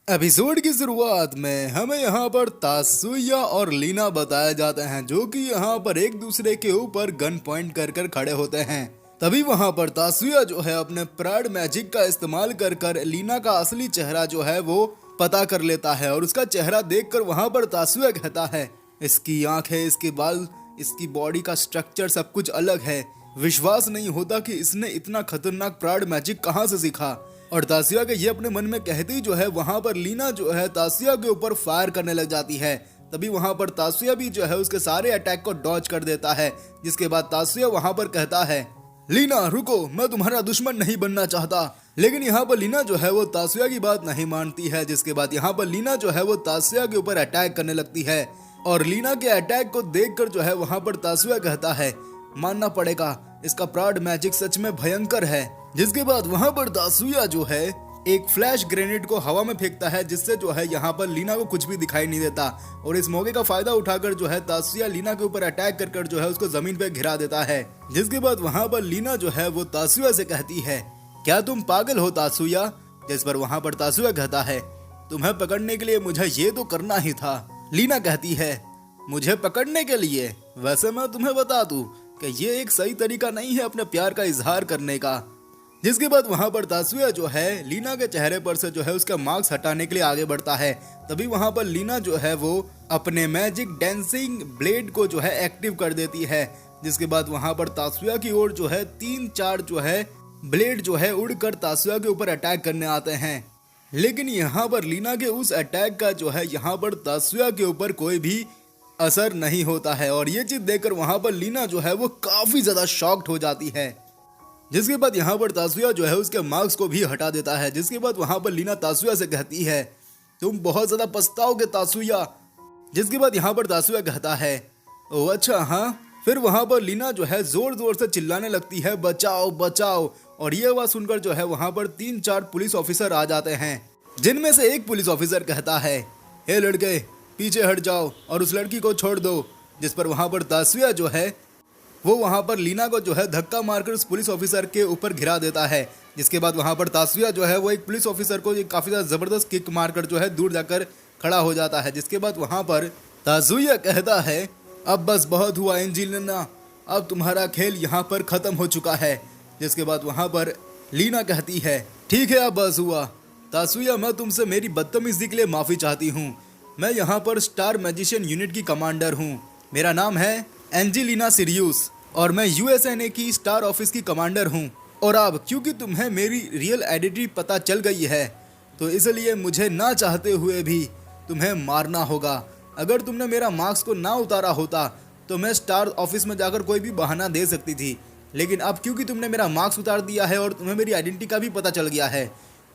Episode की शुरुआत में हमें यहाँ पर तासुया और लीना बताए जाते हैं, जो कि यहाँ पर एक दूसरे के ऊपर गन पॉइंट कर कर खड़े होते हैं। तभी वहाँ पर तासुया जो है अपने प्राड मैजिक का इस्तेमाल कर कर लीना का असली चेहरा जो है वो पता कर लेता है, और उसका चेहरा देखकर वहाँ पर तासुया कहता है, इसकी आंखें, इसके बाल, इसकी बॉडी का स्ट्रक्चर सब कुछ अलग है। विश्वास नहीं होता कि इसने इतना खतरनाक प्राड मैजिक कहाँ से सीखा। और तासिया के ये अपने मन में कहते ही जो है वहां पर लीना जो है तासिया के ऊपर फायर करने लग जाती है। तभी वहां पर तासिया भी जो है उसके सारे अटैक को डॉज कर देता है, जिसके बाद तासिया वहां पर कहता है, लीना रुको, मैं तुम्हारा दुश्मन नहीं बनना चाहता। लेकिन यहाँ पर लीना जो है वो तासिया की बात नहीं मानती है, जिसके बाद यहाँ पर लीना जो है वो तासिया के ऊपर अटैक करने लगती है। और लीना के अटैक को देखकर जो है वहां पर तासिया कहता है, मानना पड़ेगा, इसका प्राड मैजिक सच में भयंकर है। जिसके बाद वहां पर तासुया जो है एक फ्लैश ग्रेनेड को हवा में फेंकता है, जिससे जो है यहाँ पर लीना को कुछ भी दिखाई नहीं देता। और इस मौके का फायदा उठाकर जो है तासुया लीना के ऊपर अटैक कर कर जो है उसको जमीन पे गिरा देता है। जिसके बाद वहां पर लीना जो है वो तासुया से कहती है, क्या तुम पागल हो तासुया? जिस पर वहां पर तासुया कहता है, तुम्हें पकड़ने के लिए मुझे ये तो करना ही था। लीना कहती है, मुझे पकड़ने के लिए? वैसे मैं तुम्हें बता दूं कि ये एक सही तरीका नहीं है अपने प्यार का इजहार करने का। जिसके बाद वहां पर तासुया जो है लीना के चेहरे पर से जो है उसका मास्क हटाने के लिए आगे बढ़ता है। तभी वहां पर लीना जो है वो अपने मैजिक डांसिंग ब्लेड को जो है एक्टिव कर देती है। जिसके बाद वहां पर तासुया की ओर जो है 3-4 जो है ब्लेड जो है उड़कर तासुया के ऊपर अटैक करने आते हैं। लेकिन यहाँ पर लीना के उस अटैक का जो है यहाँ पर तासुया के ऊपर कोई भी असर नहीं होता है। और ये चीज देखकर वहां पर लीना जो है वो काफी ज्यादा शॉक्ड हो जाती है। जिसके बाद यहाँ पर तासुया जो है उसके मार्क्स को भी हटा देता है। जिसके बाद वहां पर लीना तासुया से कहती है, तुम बहुत ज्यादा पछताओगे तासुया। जिसके बाद यहाँ पर तासुया कहता है, ओ अच्छा हाँ। फिर वहां पर लीना जो है जोर जोर से चिल्लाने लगती है, बचाओ बचाओ। और ये आवाज सुनकर जो है वहां पर 3-4 पुलिस ऑफिसर आ जाते हैं, जिनमें से एक पुलिस ऑफिसर कहता है, हे लड़के पीछे हट जाओ और उस लड़की को छोड़ दो। जिस पर वहां पर तासुया जो है वो वहां पर लीना को जो है धक्का मारकर उस पुलिस ऑफिसर के ऊपर गिरा देता है। जिसके बाद वहां पर तासुया जो है वो एक पुलिस ऑफिसर को काफी ज्यादा जबरदस्त किक मारकर जो है दूर जाकर खड़ा हो जाता है। जिसके बाद वहां पर तासुया कहता है, अब बस बहुत हुआ एंजेलिना, अब तुम्हारा खेल यहाँ पर खत्म हो चुका है। जिसके बाद वहां पर लीना कहती है, ठीक है अब बस हुआ। तासुया मैं तुमसे मेरी बदतमीजी के लिए माफी चाहती हूँ। मैं यहाँ पर स्टार मैजिशियन यूनिट की कमांडर हूँ। मेरा नाम है एंजेलिना सिरियस और मैं यूएसएनए की स्टार ऑफिस की कमांडर हूँ। और अब क्योंकि तुम्हें मेरी रियल आइडेंटिटी पता चल गई है, तो इसलिए मुझे ना चाहते हुए भी तुम्हें मारना होगा। अगर तुमने मेरा मास्क को ना उतारा होता तो मैं स्टार ऑफिस में जाकर कोई भी बहाना दे सकती थी, लेकिन अब क्योंकि तुमने मेरा मास्क उतार दिया है और तुम्हें मेरी आइडेंटिटी का भी पता चल गया है,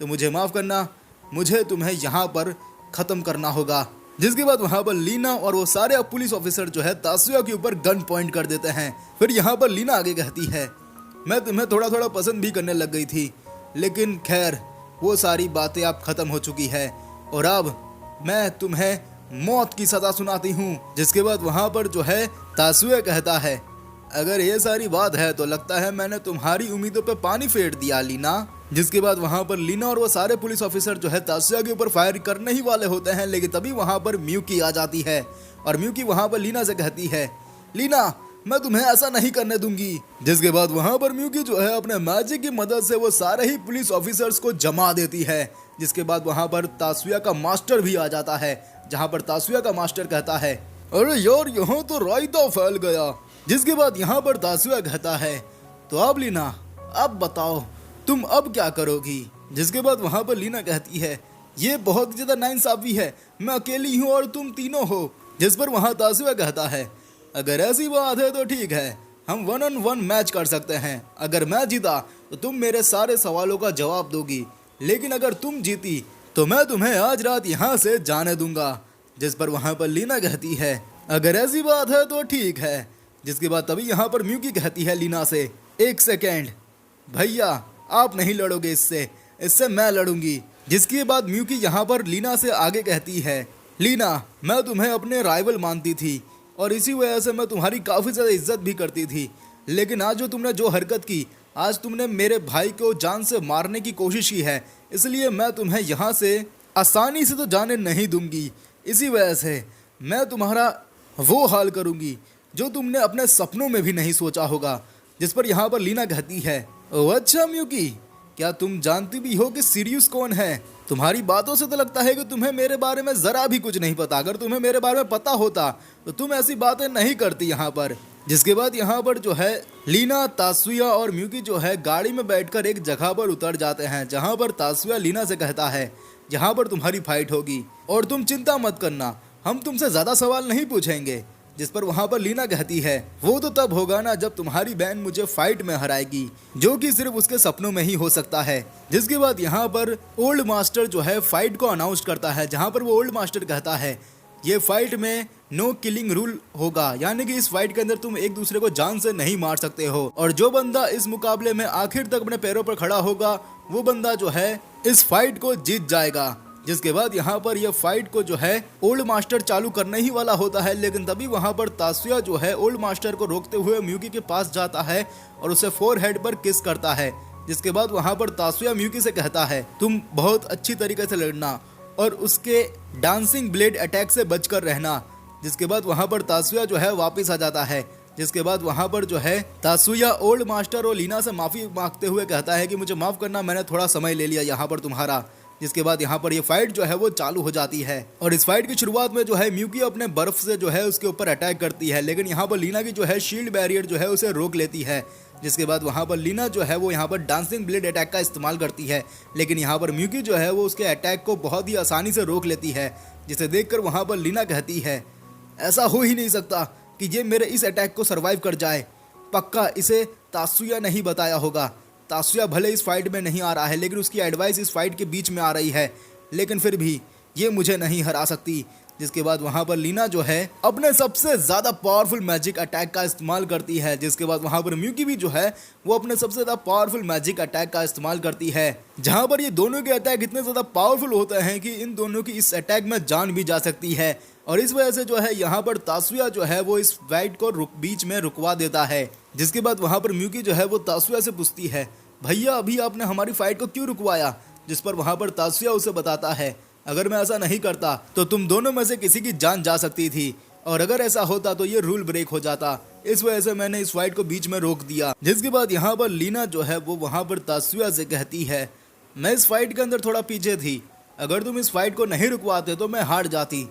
तो मुझे माफ़ करना, मुझे तुम्हें यहाँ पर ख़त्म करना होगा। जिसके बाद वहां पर लीना और वो सारे पुलिस ऑफिसर जो है तासुया के ऊपर गन पॉइंट कर देते हैं। फिर यहाँ पर लीना आगे कहती है, मैं तुम्हें थोड़ा थोड़ा पसंद भी करने लग गई थी, लेकिन खैर वो सारी बातें अब खत्म हो चुकी है और अब मैं तुम्हें मौत की सजा सुनाती हूँ। जिसके बाद वहां पर जो है तासुया कहता है, अगर ये सारी बात है तो लगता है मैंने तुम्हारी उम्मीदों पे पानी फेर दिया लीना। जिसके बाद वहां पर लीना और वो सारे पुलिस ऑफिसर जो है तासुया के ऊपर फायर करने ही वाले होते हैं, लेकिन तभी वहां पर म्यूकी आ जाती है और म्यूकी वहां पर लीना से कहती है, लीना मैं तुम्हें ऐसा नहीं करने दूंगी। जिसके बाद वहां पर म्यूकी जो है अपने मैजिक की मदद से वो सारे ही पुलिस ऑफिसर्स को जमा देती है। जिसके बाद वहां पर तासुया का मास्टर भी आ जाता है, जहां पर तासुया का मास्टर कहता है, अरे यार यहाँ तो रायता फैल गया। जिसके बाद यहाँ पर तासुया कहता है, तो अब लीना अब बताओ तुम अब क्या करोगी। जिसके बाद वहां पर लीना कहती है, ये बहुत ज्यादा नाइंसाफी है, मैं अकेली हूँ और तुम तीनों हो। जिस पर वहां तासुया कहता है, अगर ऐसी बात है तो ठीक है, हम 1-on-1 मैच कर सकते हैं। अगर मैं जीता तो तुम मेरे सारे सवालों का जवाब दोगी, लेकिन अगर तुम जीती तो मैं तुम्हें आज रात यहाँ से जाने दूंगा। जिस पर वहां पर लीना कहती है, अगर ऐसी बात है तो ठीक है। जिसके बाद तभी यहाँ पर म्यूकी कहती है लीना से, एक सेकेंड भैया आप नहीं लड़ोगे इससे, इससे मैं लड़ूंगी। जिसके बाद म्यूकी यहाँ पर लीना से आगे कहती है, लीना मैं तुम्हें अपने राइवल मानती थी और इसी वजह से मैं तुम्हारी काफ़ी ज़्यादा इज्जत भी करती थी, लेकिन आज जो तुमने जो हरकत की, आज तुमने मेरे भाई को जान से मारने की कोशिश की है, इसलिए मैं तुम्हें यहाँ से आसानी से तो जाने नहीं दूंगी। इसी वजह से मैं तुम्हारा वो हाल करूंगी जो तुमने अपने सपनों में भी नहीं सोचा होगा। जिस पर यहाँ पर लीना कहती है, ओह अच्छा म्यूकी, क्या तुम जानती भी हो कि सीरियस कौन है? तुम्हारी बातों से तो लगता है कि तुम्हें मेरे बारे में जरा भी कुछ नहीं पता। अगर तुम्हें मेरे बारे में पता होता तो तुम ऐसी बातें नहीं करती यहाँ पर। जिसके बाद यहाँ पर जो है लीना, तासुया और म्यूकी जो है गाड़ी में बैठकर एक जगह पर उतर जाते हैं, जहाँ पर तासुया लीना से कहता है, यहाँ पर तुम्हारी फाइट होगी और तुम चिंता मत करना, हम तुमसे ज्यादा सवाल नहीं पूछेंगे। जिस पर वहाँ पर लीना कहती है, वो तो तब होगा ना जब तुम्हारी बहन मुझे फाइट में हराएगी, जो कि सिर्फ उसके सपनों में ही हो सकता है। जिसके बाद यहाँ पर ओल्ड मास्टर जो है फाइट को अनाउंस करता है, जहाँ पर वो ओल्ड मास्टर कहता है, ये फाइट में नो किलिंग रूल होगा, यानी कि इस फाइट के अंदर तुम एक दूसरे को जान से नहीं मार सकते हो, और जो बंदा इस मुकाबले में आखिर तक अपने पैरों पर खड़ा होगा वो बंदा जो है इस फाइट को जीत जाएगा। जिसके बाद यहाँ पर यह फाइट को जो है ओल्ड मास्टर चालू करने ही वाला होता है, लेकिन तभी वहाँ पर तासुया जो है ओल्ड मास्टर को रोकते हुए म्यूकी के पास जाता है और उसे फोरहेड पर किस करता है। जिसके बाद वहाँ पर तासुया म्यूकी से कहता है, तुम बहुत अच्छी तरीके से लड़ना और उसके डांसिंग ब्लेड अटैक से बचकर रहना। जिसके बाद वहाँ पर तासुया जो है वापस आ जाता है। जिसके बाद वहाँ पर जो है तासुया ओल्ड मास्टर और लीना से माफी मांगते हुए कहता है कि मुझे माफ करना, मैंने थोड़ा समय ले लिया यहाँ पर तुम्हारा। जिसके बाद यहाँ पर ये फाइट जो है वो चालू हो जाती है, और इस फाइट की शुरुआत में जो है म्यूकी अपने बर्फ से जो है उसके ऊपर अटैक करती है, लेकिन यहाँ पर लीना की जो है शील्ड बैरियर जो है उसे रोक लेती है। जिसके बाद वहाँ पर लीना जो है वो यहाँ पर डांसिंग ब्लेड अटैक का इस्तेमाल करती है, लेकिन यहाँ पर म्यूकी जो है वो उसके अटैक को बहुत ही आसानी से रोक लेती है। जिसे देखकर वहाँ पर लीना कहती है, ऐसा हो ही नहीं सकता कि ये मेरे इस अटैक को सर्वाइव कर जाए, पक्का इसे तासुया नहीं बताया होगा। तासुया भले इस फाइट में नहीं आ रहा है, लेकिन उसकी एडवाइस इस फाइट के बीच में आ रही है, लेकिन फिर भी ये मुझे नहीं हरा सकती। जिसके बाद वहाँ पर लीना जो है अपने सबसे ज़्यादा पावरफुल मैजिक अटैक का इस्तेमाल करती है। जिसके बाद वहाँ पर म्यूकी भी जो है वो अपने सबसे ज़्यादा पावरफुल मैजिक अटैक का इस्तेमाल करती है, जहाँ पर ये दोनों के अटैक इतने ज़्यादा पावरफुल होते हैं कि इन दोनों की इस अटैक में जान भी जा सकती है। और इस वजह से जो है यहाँ पर तासुया जो है वो इस फाइट को बीच में रुकवा देता है। जिसके बाद वहाँ पर म्यूकी जो है वो तासुया से पूछती है, भैया अभी आपने हमारी फाइट को क्यों रुकवाया? जिस पर वहाँ पर तासुया उसे बताता है, अगर मैं ऐसा नहीं करता तो तुम दोनों में से किसी की जान जा सकती थी, और अगर ऐसा होता तो ये रूल ब्रेक हो जाता, इस वजह से मैंने इस फाइट को बीच में रोक दिया। जिसके बाद यहाँ पर लीना जो है वो वहाँ पर तासुया से कहती है, मैं इस फाइट के अंदर थोड़ा पीछे थी, अगर तुम इस फाइट को नहीं रुकवाते तो मैं हार जाती।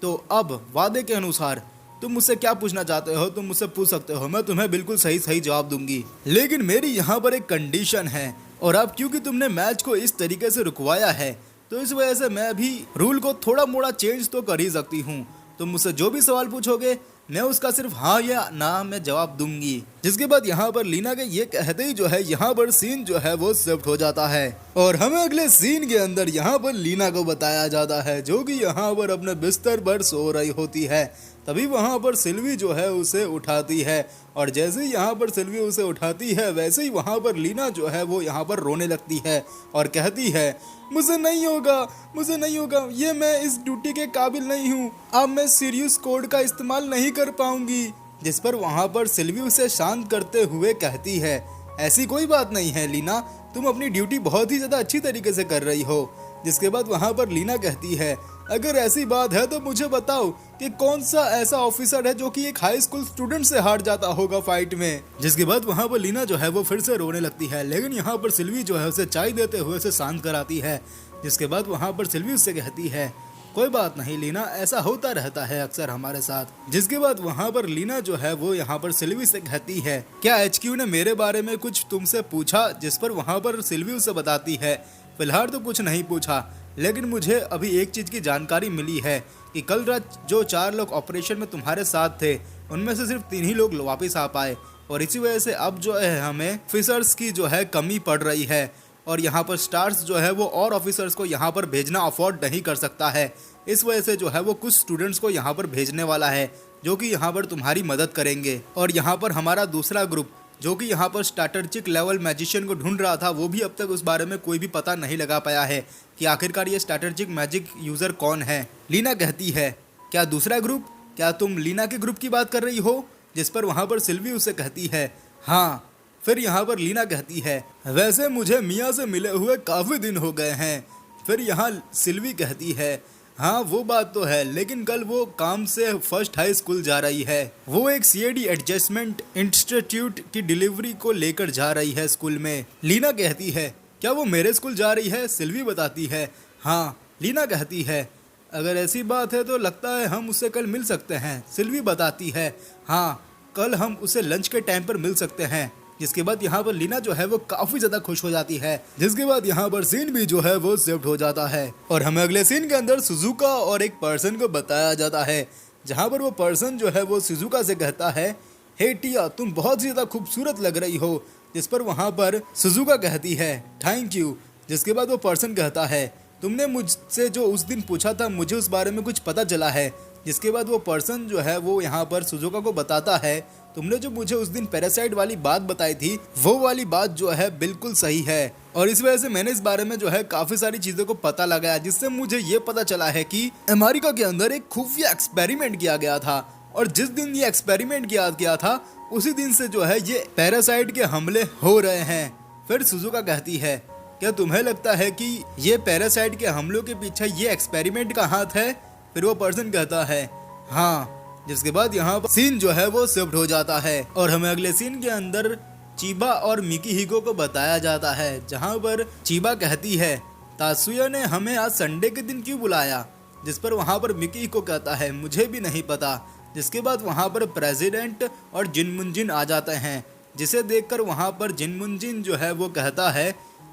तो अब वादे के अनुसार तुम मुझसे क्या पूछना चाहते हो, तुम मुझसे पूछ सकते हो, मैं तुम्हें बिल्कुल सही सही जवाब दूंगी, लेकिन मेरी यहाँ पर एक कंडीशन है। और अब क्योंकि तुमने मैच को इस तरीके से रुकवाया है तो इस वजह से मैं भी रूल को थोड़ा मोड़ा चेंज तो कर ही सकती हूँ। तुम मुझसे जो भी सवाल पूछोगे मैं उसका सिर्फ हाँ या ना में जवाब दूंगी। जिसके बाद यहाँ पर लीना के ये कहते ही जो है यहाँ पर सीन जो है वो शिफ्ट हो जाता है, और हमें अगले सीन के अंदर यहाँ पर लीना को बताया जाता है, जो कि यहाँ पर अपने बिस्तर पर सो रही होती है। तभी वहाँ पर सिल्वी जो है उसे उठाती है, और जैसे ही यहाँ पर सिल्वी उसे उठाती है वैसे ही वहाँ पर लीना जो है वो यहाँ पर रोने लगती है और कहती है, मुझे नहीं होगा, मुझे नहीं होगा, ये मैं इस ड्यूटी के काबिल नहीं हूँ, अब मैं सीरियस कोड का इस्तेमाल नहीं कर पाऊंगी। जिस पर वहाँ पर सिल्वी उसे शांत करते हुए कहती है, ऐसी कोई बात नहीं है लीना, तुम अपनी ड्यूटी बहुत ही ज़्यादा अच्छी तरीके से कर रही हो। जिसके बाद वहाँ पर लीना कहती है, अगर ऐसी बात है तो मुझे बताओ कि कौन सा ऐसा ऑफिसर है जो कि एक हाई स्कूल स्टूडेंट से हार जाता होगा फाइट में। जिसके बाद वहाँ पर लीना जो है वो फिर से रोने लगती है, लेकिन यहाँ पर सिल्वी जो है उसे चाय देते हुए उसे शांत कराती है। जिसके बाद वहाँ पर सिल्वी उससे कहती है, कोई बात नहीं लीना, ऐसा होता रहता है अक्सर हमारे साथ। जिसके बाद वहाँ पर लीना जो है वो यहाँ पर सिल्वी से कहती है, क्या HQ ने मेरे बारे में कुछ तुमसे पूछा? जिस पर वहाँ पर सिल्वी उसे बताती है, फिलहाल तो कुछ नहीं पूछा, लेकिन मुझे अभी एक चीज़ की जानकारी मिली है कि कल रात जो 4 लोग ऑपरेशन में तुम्हारे साथ थे उनमें से सिर्फ 3 ही लोग वापस आ पाए, और इसी वजह से अब जो है हमें ऑफिसर्स की जो है कमी पड़ रही है, और यहाँ पर स्टार्स जो है वो और ऑफिसर्स को यहाँ पर भेजना अफोर्ड नहीं कर सकता है। इस वजह से जो है वो कुछ स्टूडेंट्स को यहाँ पर भेजने वाला है जो कि यहाँ पर तुम्हारी मदद करेंगे। और यहाँ पर हमारा दूसरा ग्रुप जो कि यहाँ पर स्ट्रैटेजिक लेवल मैजिशियन को ढूंढ रहा था, वो भी अब तक उस बारे में कोई भी पता नहीं लगा पाया है कि आखिरकार ये स्ट्रैटेजिक मैजिक यूज़र कौन है। लीना कहती है, क्या दूसरा ग्रुप? क्या तुम लीना के ग्रुप की बात कर रही हो? जिस पर वहाँ पर सिल्वी उसे कहती है, हाँ। फिर यहाँ पर लीना कहती है, वैसे मुझे मिया से मिले हुए काफ़ी दिन हो गए हैं, फिर यहाँ सिल्वी कहती है, हाँ वो बात तो है, लेकिन कल वो काम से फर्स्ट हाई स्कूल जा रही है। वो एक सीएडी एडजस्टमेंट इंस्टीट्यूट की डिलीवरी को लेकर जा रही है स्कूल में। लीना कहती है, क्या वो मेरे स्कूल जा रही है? सिल्वी बताती है, हाँ। लीना कहती है, अगर ऐसी बात है तो लगता है हम उससे कल मिल सकते हैं। सिल्वी बताती है, हाँ कल हम उसे लंच के टाइम पर मिल सकते हैं। जिसके बाद यहाँ पर लीना जो है वो काफी ज्यादा खुश हो जाती है। जिसके बाद यहाँ पर सीन भी जो है वो शिफ्ट हो जाता है और हमें अगले सीन के अंदर सुजुका और एक पर्सन को बताया जाता है, जहाँ पर वो पर्सन जो है वो सुजुका से कहता है, हे टिया तुम बहुत ज्यादा खूबसूरत लग रही हो। जिस पर वहाँ पर सुजुका कहती है, थैंक यू। जिसके बाद वो पर्सन कहता है, तुमने मुझसे जो उस दिन पूछा था मुझे उस बारे में कुछ पता चला है। जिसके बाद वो पर्सन जो है वो यहाँ पर सुजुका को बताता है, तुमने जो मुझे उस दिन पैरासाइट वाली बात बताई थी वो वाली बात जो है बिल्कुल सही है, और इस वजह से मैंने इस बारे में जो है काफी सारी चीजों को पता लगाया, जिससे मुझे ये पता चला है कि अमेरिका के अंदर एक खुफिया एक्सपेरिमेंट किया गया था, और जिस दिन ये एक्सपेरिमेंट किया था उसी दिन से जो है ये पैरासाइट के हमले हो रहे हैं। फिर सुजुका कहती है, क्या तुम्हें लगता है कि ये पैरासाइट के हमलों के पीछे ये एक्सपेरिमेंट का हाथ है? फिर वो पर्सन कहता है, हाँ। जिसके बाद यहाँ पर सीन जो है वो शिफ्ट हो जाता है और हमें अगले सीन के अंदर चीबा और मिकीहिको को बताया जाता है, जहाँ पर चीबा कहती है, तात्सुया ने हमें आज संडे के दिन क्यों बुलाया? जिस पर वहाँ पर मिकीहिको कहता है, मुझे भी नहीं पता। जिसके बाद वहाँ पर प्रेसिडेंट और जिनमुनजिन आ जाते हैं, जिसे देखकर वहाँ पर जिनमुनजिन जो है वो कहता है,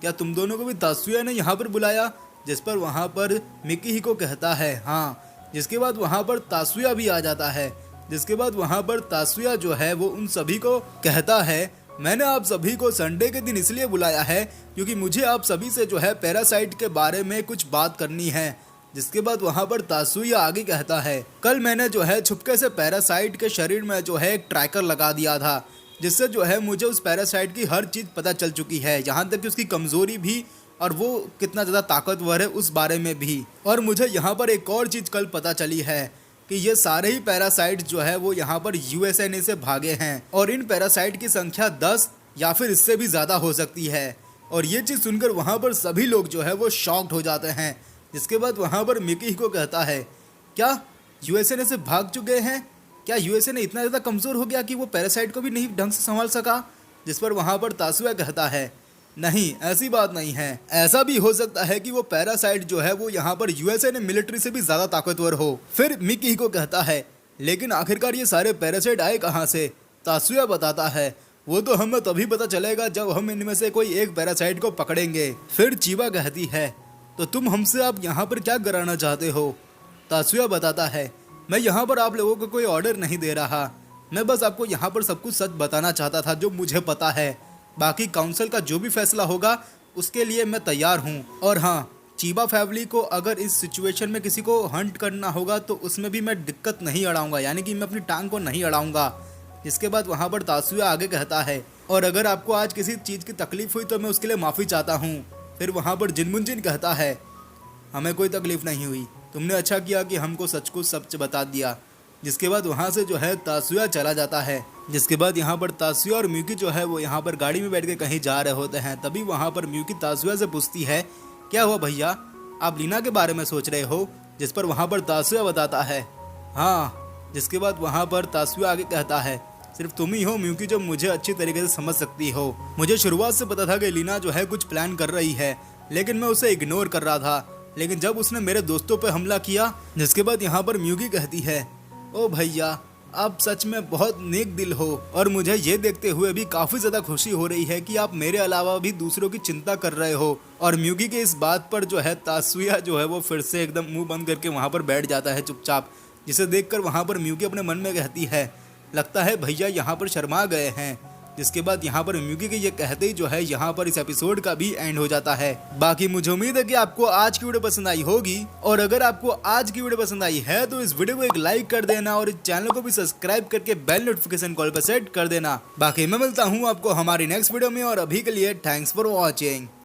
क्या तुम दोनों को भी तात्सुया ने यहाँ पर बुलाया? जिस पर वहाँ पर मिकीहिको कहता है, हाँ। जिसके बाद वहाँ पर तात्सुया भी आ जाता है। जिसके बाद वहाँ पर तात्सुया जो है वो उन सभी को कहता है, मैंने आप सभी को संडे के दिन इसलिए बुलाया है क्योंकि मुझे आप सभी से जो है पैरासाइट के बारे में कुछ बात करनी है। जिसके बाद वहाँ पर तात्सुया आगे कहता है, कल मैंने जो है छुपके से पैरासाइट के शरीर में जो है एक ट्रैकर लगा दिया था, जिससे जो है मुझे उस पैरासाइट की हर चीज़ पता चल चुकी है, यहाँ तक कि उसकी कमज़ोरी भी और वो कितना ज़्यादा ताकतवर है उस बारे में भी। और मुझे यहाँ पर एक और चीज़ कल पता चली है कि ये सारे ही पैरासाइट जो है वो यहाँ पर यूएसए से भागे हैं, और इन पैरासाइट की संख्या 10 या फिर इससे भी ज़्यादा हो सकती है। और ये चीज़ सुनकर वहाँ पर सभी लोग जो है वो शॉक्ड हो जाते हैं। जिसके बाद वहाँ पर मिकीहिको कहता है, क्या यूएसए से भाग चुके हैं? क्या यूएसए ने इतना ज़्यादा कमज़ोर हो गया कि वो पैरासाइट को भी नहीं ढंग से संभाल सका? जिस पर वहाँ पर तात्सुया कहता है, नहीं ऐसी बात नहीं है, ऐसा भी हो सकता है कि वो पैरासाइट जो है वो यहाँ पर यूएसए ने मिलिट्री से भी ज्यादा ताकतवर हो। फिर मिकीहिको कहता है, लेकिन आखिरकार ये सारे पैरासाइट आए कहाँ से? तात्सुया बताता है, वो तो हमें तभी पता चलेगा जब हम इनमें से कोई एक पैरासाइट को पकड़ेंगे। फिर चीबा कहती है, तो तुम हमसे आप यहाँ पर क्या कराना चाहते हो? तात्सुया बताता है, मैं यहाँ पर आप लोगों को कोई ऑर्डर नहीं दे रहा, मैं बस आपको यहाँ पर सब कुछ सच बताना चाहता था जो मुझे पता है। बाकी काउंसिल का जो भी फैसला होगा उसके लिए मैं तैयार हूँ। और हाँ, चीबा फैमिली को अगर इस सिचुएशन में किसी को हंट करना होगा तो उसमें भी मैं दिक्कत नहीं अड़ाऊंगा, यानी कि मैं अपनी टांग को नहीं अड़ाऊंगा। जिसके बाद वहाँ पर तात्सुया आगे कहता है, और अगर आपको आज किसी चीज़ की तकलीफ हुई तो मैं उसके लिए माफ़ी चाहता हूँ। फिर वहाँ पर जिनमुनजिन कहता है, हमें कोई तकलीफ नहीं हुई, तुमने अच्छा किया कि हमको सच को सच बता दिया। जिसके बाद वहाँ से जो है तात्सुया चला जाता है। जिसके बाद यहाँ पर तात्सुया और म्यूकी जो है वो यहाँ पर गाड़ी में बैठ के कहीं जा रहे होते हैं। तभी वहाँ पर म्यूकी तात्सुया से पूछती है, क्या हुआ भैया, आप लीना के बारे में सोच रहे हो? जिस पर वहाँ पर तात्सुया बताता है, हाँ। जिसके बाद वहाँ पर तात्सुया आगे कहता है, सिर्फ तुम ही हो म्यूकी जो मुझे अच्छी तरीके से समझ सकती हो। मुझे शुरुआत से पता था कि लीना जो है कुछ प्लान कर रही है, लेकिन मैं उसे इग्नोर कर रहा था। लेकिन जब उसने मेरे दोस्तों पर हमला किया। जिसके बाद यहाँ पर म्यूकी कहती है, ओ भैया आप सच में बहुत नेक दिल हो, और मुझे ये देखते हुए भी काफ़ी ज़्यादा खुशी हो रही है कि आप मेरे अलावा भी दूसरों की चिंता कर रहे हो। और म्यूकी के इस बात पर जो है तात्सुया जो है वो फिर से एकदम मुंह बंद करके वहाँ पर बैठ जाता है चुपचाप। जिसे देखकर वहाँ पर म्यूकी अपने मन में कहती है, लगता है भैया यहाँ पर शर्मा गए हैं। जिसके बाद यहाँ पर म्यूकी के ये कहते ही जो है यहाँ पर इस एपिसोड का भी एंड हो जाता है। बाकी मुझे उम्मीद है कि आपको आज की वीडियो पसंद आई होगी, और अगर आपको आज की वीडियो पसंद आई है तो इस वीडियो को एक लाइक कर देना और इस चैनल को भी सब्सक्राइब करके बेल नोटिफिकेशन कॉल पर सेट कर देना। बाकी मैं मिलता हूँ आपको हमारी नेक्स्ट वीडियो में, और अभी के लिए थैंक्स फॉर वॉचिंग।